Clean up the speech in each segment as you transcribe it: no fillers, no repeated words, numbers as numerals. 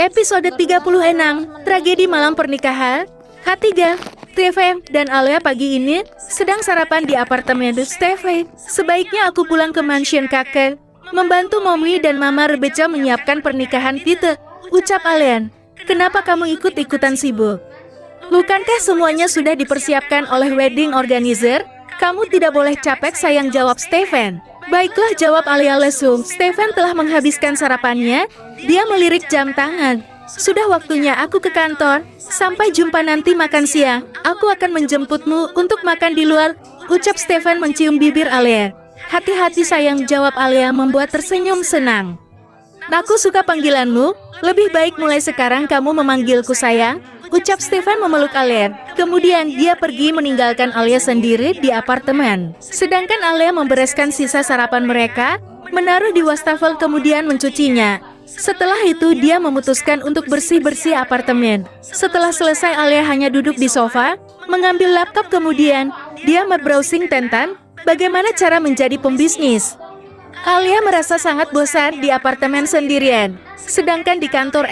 Episode 36, Tragedi Malam Pernikahan. H3, Steve dan Alia pagi ini sedang sarapan di apartemen Steve. Sebaiknya aku pulang ke mansion kakek, membantu Mommy dan Mama Rebecca menyiapkan pernikahan kita, ucap Alia. Kenapa kamu ikut-ikutan sibuk? Bukankah semuanya sudah dipersiapkan oleh wedding organizer? Kamu tidak boleh capek sayang, jawab Stephen. Baiklah, jawab Alia lesu. Stephen telah menghabiskan sarapannya. Dia melirik jam tangan. Sudah waktunya aku ke kantor. Sampai jumpa nanti makan siang. Aku akan menjemputmu untuk makan di luar, ucap Stephen mencium bibir Alia. Hati-hati sayang, jawab Alia membuat tersenyum senang. Aku suka panggilanmu. Lebih baik mulai sekarang kamu memanggilku sayang, ucap Stephen memeluk Alia. Kemudian dia pergi meninggalkan Alia sendiri di apartemen. Sedangkan Alia membereskan sisa sarapan mereka, menaruh di wastafel kemudian mencucinya. Setelah itu dia memutuskan untuk bersih-bersih apartemen. Setelah selesai Alia hanya duduk di sofa, mengambil laptop kemudian dia browsing tentang bagaimana cara menjadi pembisnis. Alia merasa sangat bosan di apartemen sendirian. Sedangkan di kantor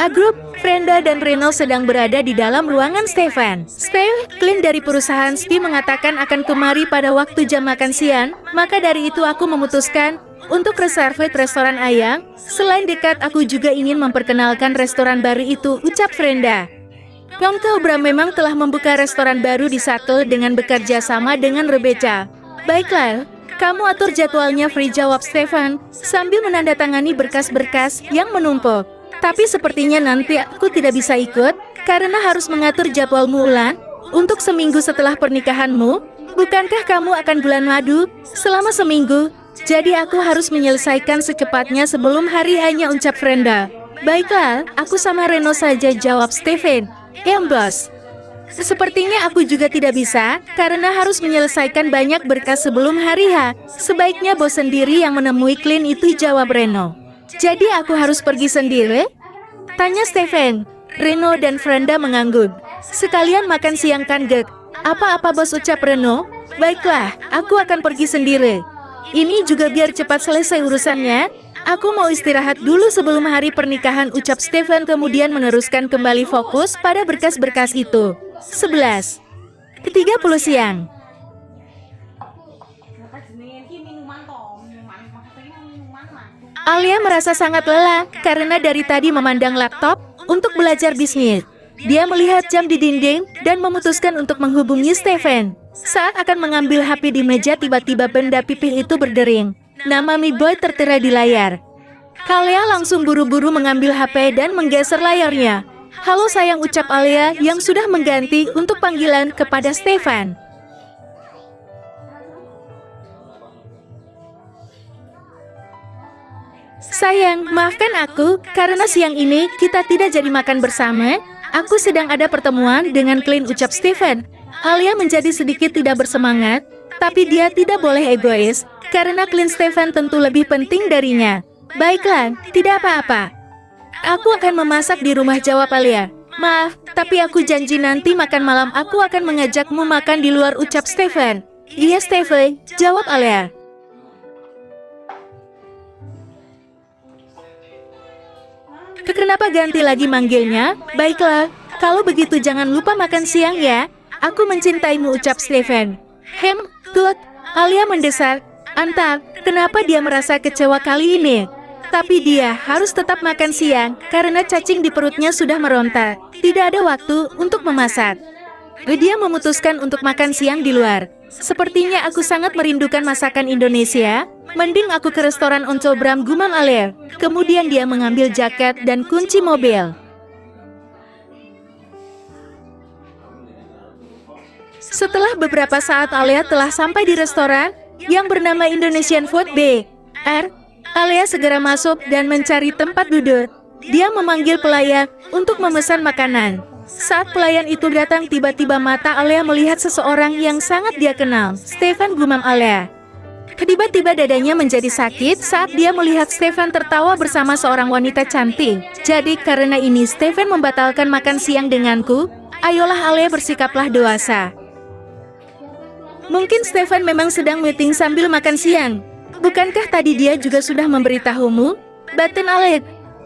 A Group, Brenda dan Reno sedang berada di dalam ruangan Stephen. Steve, Clint dari perusahaan Spi mengatakan akan kemari pada waktu jam makan siang, maka dari itu aku memutuskan untuk reserve restoran ayam. Selain dekat, aku juga ingin memperkenalkan restoran baru itu, ucap Brenda. Uncle Bram memang telah membuka restoran baru di Seattle dengan bekerja sama dengan Rebecca. Baiklah, kamu atur jadwalnya free, jawab Stephen, sambil menandatangani berkas-berkas yang menumpuk. Tapi sepertinya nanti aku tidak bisa ikut, karena harus mengatur jadwalmu ulang untuk seminggu setelah pernikahanmu. Bukankah kamu akan bulan madu selama seminggu? Jadi aku harus menyelesaikan secepatnya sebelum hari hanya, ucap Brenda. Baiklah, aku sama Reno saja, jawab Stephen. Bos. Sepertinya aku juga tidak bisa, karena harus menyelesaikan banyak berkas sebelum hari H. Sebaiknya bos sendiri yang menemui Clint itu, jawab Reno. Jadi aku harus pergi sendiri? Tanya Stephen. Reno dan Brenda mengangguk. Sekalian makan siang kan, Gek? Apa-apa bos, ucap Reno. Baiklah, aku akan pergi sendiri. Ini juga biar cepat selesai urusannya. Aku mau istirahat dulu sebelum hari pernikahan, ucap Stephen kemudian meneruskan kembali fokus pada berkas-berkas itu. 11. 30 siang. Alia merasa sangat lelah karena dari tadi memandang laptop untuk belajar bisnis. Dia melihat jam di dinding dan memutuskan untuk menghubungi Stephen. Saat akan mengambil HP di meja, tiba-tiba benda pipih itu berdering. Nama Mi Boy tertera di layar. Alia langsung buru-buru mengambil HP dan menggeser layarnya. Halo sayang, ucap Alia yang sudah mengganti untuk panggilan kepada Stephen. Sayang, maafkan aku, karena siang ini kita tidak jadi makan bersama. Aku sedang ada pertemuan dengan Clint, ucap Stephen. Alia menjadi sedikit tidak bersemangat, tapi dia tidak boleh egois, karena Clint Stephen tentu lebih penting darinya. Baiklah, tidak apa-apa. Aku akan memasak di rumah, jawab Alia. Maaf, tapi aku janji nanti makan malam aku akan mengajakmu makan di luar, ucap Stephen. Iya Stephen, jawab Alia. Kenapa ganti lagi manggilnya? Baiklah, kalau begitu jangan lupa makan siang ya. Aku mencintaimu, ucap Stephen. Good. Alia mendesak. Entah, kenapa dia merasa kecewa kali ini. Tapi dia harus tetap makan siang karena cacing di perutnya sudah meronta. Tidak ada waktu untuk memasak. Dia memutuskan untuk makan siang di luar. Sepertinya aku sangat merindukan masakan Indonesia. Mending aku ke restoran Uncle Bram, gumam Alia. Kemudian dia mengambil jaket dan kunci mobil. Setelah beberapa saat Alia telah sampai di restoran yang bernama Indonesian Food BR. Alia segera masuk dan mencari tempat duduk. Dia memanggil pelayan untuk memesan makanan. Saat pelayan itu datang, tiba-tiba mata Alia melihat seseorang yang sangat dia kenal. Stephen, gumam Alia. Tiba-tiba dadanya menjadi sakit saat dia melihat Stephen tertawa bersama seorang wanita cantik. Jadi karena ini Stephen membatalkan makan siang denganku. Ayolah Alia, bersikaplah dewasa. Mungkin Stephen memang sedang meeting sambil makan siang. Bukankah tadi dia juga sudah memberitahumu? Batin Alia.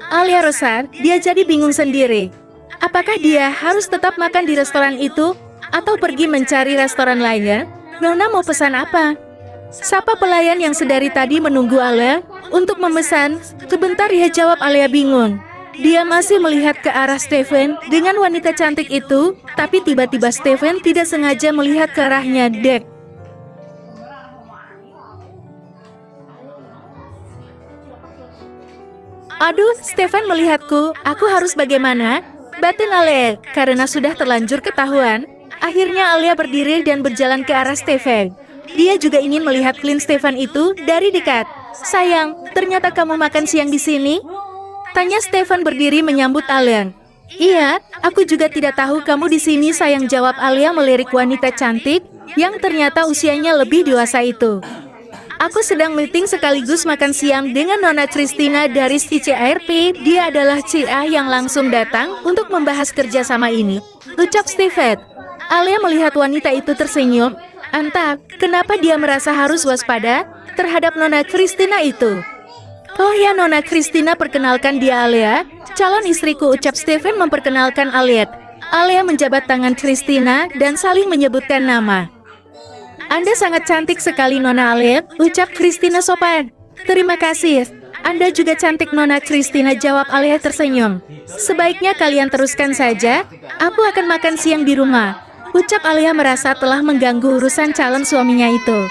Alia resah, dia jadi bingung sendiri. Apakah dia harus tetap makan di restoran itu, atau pergi mencari restoran lainnya? Nona mau pesan apa? Sapa pelayan yang sedari tadi menunggu Alia untuk memesan. Sebentar ya, jawab Alia bingung. Dia masih melihat ke arah Stephen dengan wanita cantik itu, tapi tiba-tiba Stephen tidak sengaja melihat ke arahnya. Dek. Aduh, Stephen melihatku. Aku harus bagaimana? Batin Alia, karena sudah terlanjur ketahuan. Akhirnya Alia berdiri dan berjalan ke arah Stephen. Dia juga ingin melihat Clint Stephen itu dari dekat. Sayang, ternyata kamu makan siang di sini? Tanya Stephen berdiri menyambut Alia. Iya, aku juga tidak tahu kamu di sini, sayang, jawab Alia melirik wanita cantik yang ternyata usianya lebih dewasa itu. Aku sedang meeting sekaligus makan siang dengan Nona Christina dari CCRP. Dia adalah CA yang langsung datang untuk membahas kerjasama ini, ucap Stephen. Alia melihat wanita itu tersenyum. Entah, kenapa dia merasa harus waspada terhadap Nona Christina itu. Oh ya, Nona Christina, perkenalkan dia Alia, calon istriku, ucap Stephen memperkenalkan Alia. Alia menjabat tangan Christina dan saling menyebutkan nama. Anda sangat cantik sekali, Nona Alia, ucap Christina sopan. Terima kasih. Anda juga cantik, Nona Christina, jawab Alia tersenyum. Sebaiknya kalian teruskan saja. Aku akan makan siang di rumah, ucap Alia merasa telah mengganggu urusan calon suaminya itu.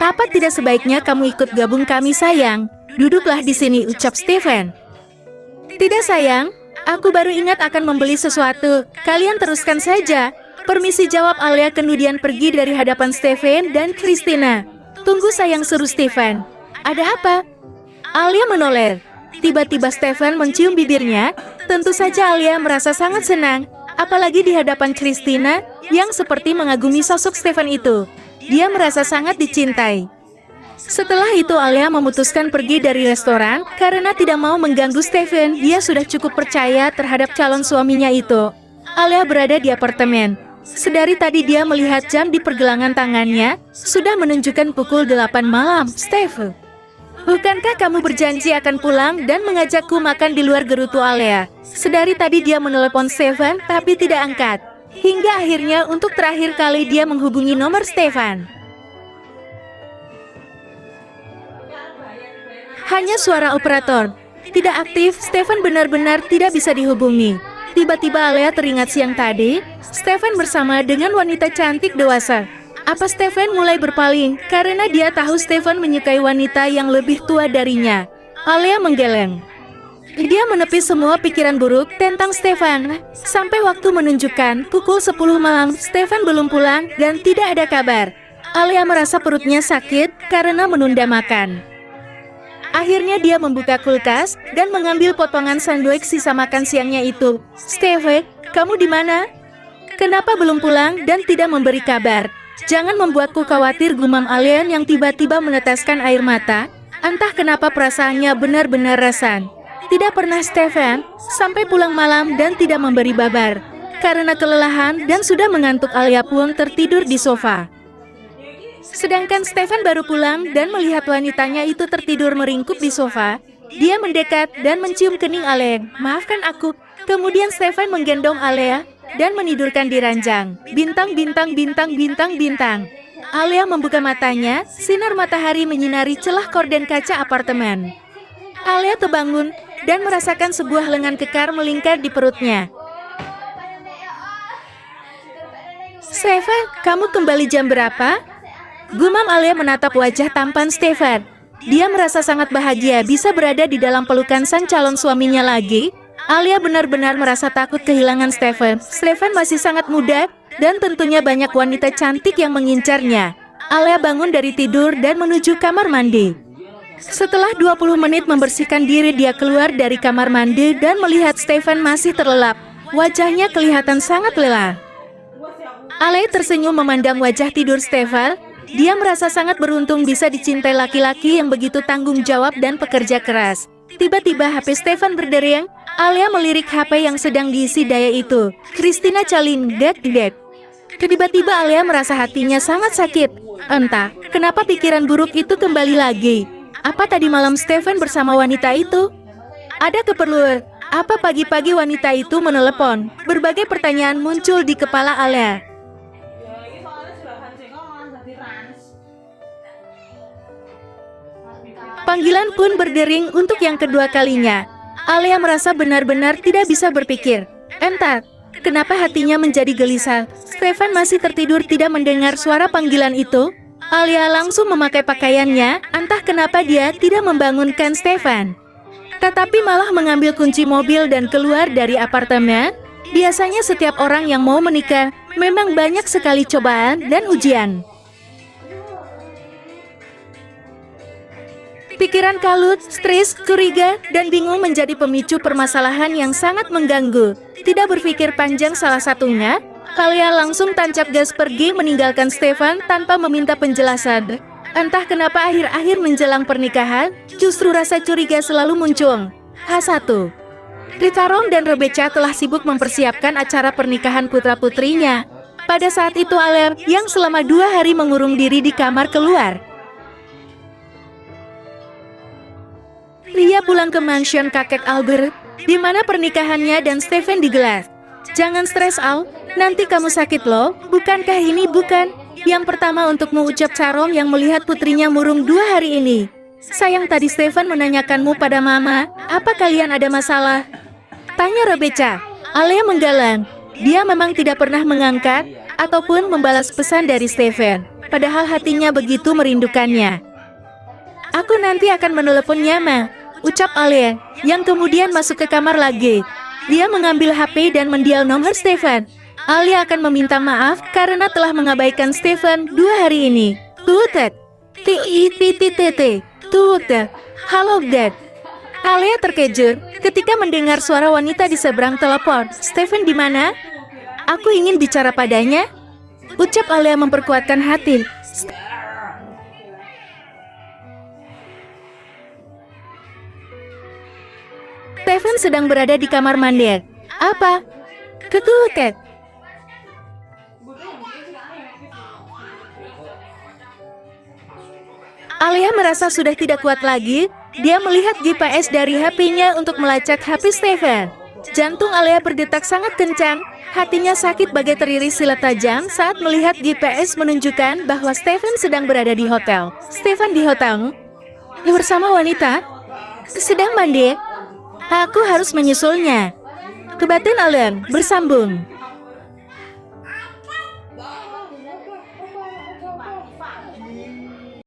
Apa tidak sebaiknya kamu ikut gabung kami, sayang? Duduklah di sini, ucap Stephen. Tidak, sayang. Aku baru ingat akan membeli sesuatu. Kalian teruskan saja. Permisi, jawab Alia kemudian pergi dari hadapan Stephen dan Christina. Tunggu, sayang, seru Stephen. Ada apa? Alia menoleh. Tiba-tiba Stephen mencium bibirnya. Tentu saja Alia merasa sangat senang, apalagi di hadapan Christina yang seperti mengagumi sosok Stephen itu. Dia merasa sangat dicintai. Setelah itu Alia memutuskan pergi dari restoran karena tidak mau mengganggu Stephen. Dia sudah cukup percaya terhadap calon suaminya itu. Alia berada di apartemen. Sedari tadi dia melihat jam di pergelangan tangannya, sudah menunjukkan pukul 8 malam. Stephen, bukankah kamu berjanji akan pulang dan mengajakku makan di luar, gerutu Alia. Sedari tadi dia menelepon Stephen tapi tidak angkat. Hingga akhirnya untuk terakhir kali dia menghubungi nomor Stephen. Hanya suara operator. Tidak aktif, Stephen benar-benar tidak bisa dihubungi. Tiba-tiba Alia teringat siang tadi, Stephen bersama dengan wanita cantik dewasa. Apa Stephen mulai berpaling karena dia tahu Stephen menyukai wanita yang lebih tua darinya. Alia menggeleng. Dia menepis semua pikiran buruk tentang Stephen. Sampai waktu menunjukkan pukul 10 malam, Stephen belum pulang dan tidak ada kabar. Alia merasa perutnya sakit karena menunda makan. Akhirnya dia membuka kulkas dan mengambil potongan sandwich sisa makan siangnya itu. Stephen, kamu di mana? Kenapa belum pulang dan tidak memberi kabar? Jangan membuatku khawatir, gumam Alia yang tiba-tiba meneteskan air mata. Entah kenapa perasaannya benar-benar rasan. Tidak pernah Stephen sampai pulang malam dan tidak memberi kabar. Karena kelelahan dan sudah mengantuk, Alia pun tertidur di sofa. Sedangkan Stephen baru pulang dan melihat wanitanya itu tertidur meringkuk di sofa. Dia mendekat dan mencium kening Alia. Maafkan aku. Kemudian Stephen menggendong Alia dan menidurkan di ranjang. Bintang, bintang, bintang, bintang, bintang. Alia membuka matanya, sinar matahari menyinari celah korden kaca apartemen. Alia terbangun dan merasakan sebuah lengan kekar melingkar di perutnya. Stephen, kamu kembali jam berapa? Gumam Alia menatap wajah tampan Stephen. Dia merasa sangat bahagia bisa berada di dalam pelukan sang calon suaminya lagi. Alia benar-benar merasa takut kehilangan Stephen. Stephen masih sangat muda dan tentunya banyak wanita cantik yang mengincarnya. Alia bangun dari tidur dan menuju kamar mandi. Setelah 20 menit membersihkan diri, dia keluar dari kamar mandi dan melihat Stephen masih terlelap. Wajahnya kelihatan sangat lelah. Alia tersenyum memandang wajah tidur Stephen. Dia merasa sangat beruntung bisa dicintai laki-laki yang begitu tanggung jawab dan pekerja keras. Tiba-tiba HP Stephen berdering. Alia melirik HP yang sedang diisi daya itu. Christina calling, dek. Tiba-tiba Alia merasa hatinya sangat sakit. Entah kenapa pikiran buruk itu kembali lagi. Apa tadi malam Stephen bersama wanita itu? Ada keperluan. Apa pagi-pagi wanita itu menelepon? Berbagai pertanyaan muncul di kepala Alia. Panggilan pun berdering untuk yang kedua kalinya. Alia merasa benar-benar tidak bisa berpikir. Entar, kenapa hatinya menjadi gelisah? Stefan masih tertidur tidak mendengar suara panggilan itu. Alia langsung memakai pakaiannya, entah kenapa dia tidak membangunkan Stefan. Tetapi malah mengambil kunci mobil dan keluar dari apartemen. Biasanya setiap orang yang mau menikah, memang banyak sekali cobaan dan ujian. Pikiran kalut, stres, curiga, dan bingung menjadi pemicu permasalahan yang sangat mengganggu. Tidak berpikir panjang salah satunya, Alia langsung tancap gas pergi meninggalkan Stefan tanpa meminta penjelasan. Entah kenapa akhir-akhir menjelang pernikahan, justru rasa curiga selalu muncul. H1. Ricarong dan Rebecca telah sibuk mempersiapkan acara pernikahan putra-putrinya. Pada saat itu Alia yang selama 2 hari mengurung diri di kamar keluar. Lia pulang ke mansion kakek Albert, di mana pernikahannya dan Stefan digelar. Jangan stres, Al. Nanti kamu sakit loh. Bukankah ini bukan yang pertama untukmu, ucap Carong yang melihat putrinya murung 2 hari ini. Sayang tadi Stefan menanyakanmu pada Mama, apa kalian ada masalah? Tanya Rebecca. Alia menggalang. Dia memang tidak pernah mengangkat ataupun membalas pesan dari Stefan. Padahal hatinya begitu merindukannya. Aku nanti akan meneleponnya, Ma, ucap Alia, yang kemudian masuk ke kamar lagi. Dia mengambil HP dan mendial nomor Stefan. Alia akan meminta maaf karena telah mengabaikan Stefan 2 hari ini. Tutet. T-I-T-T-T-T. Tutet. Halo, Dad. Alia terkejut ketika mendengar suara wanita di seberang telepon. Stefan di mana? Aku ingin bicara padanya, ucap Alia memperkuatkan hati. Stefan sedang berada di kamar mandi. Apa? Ketutet. Alia merasa sudah tidak kuat lagi. Dia melihat GPS dari HP-nya untuk melacak HP Stefan. Jantung Alia berdetak sangat kencang. Hatinya sakit bagai teriris silet tajam saat melihat GPS menunjukkan bahwa Stefan sedang berada di hotel. Stefan di hotel bersama wanita sedang mandi. Aku harus menyusulnya. Kebatin Alia bersambung.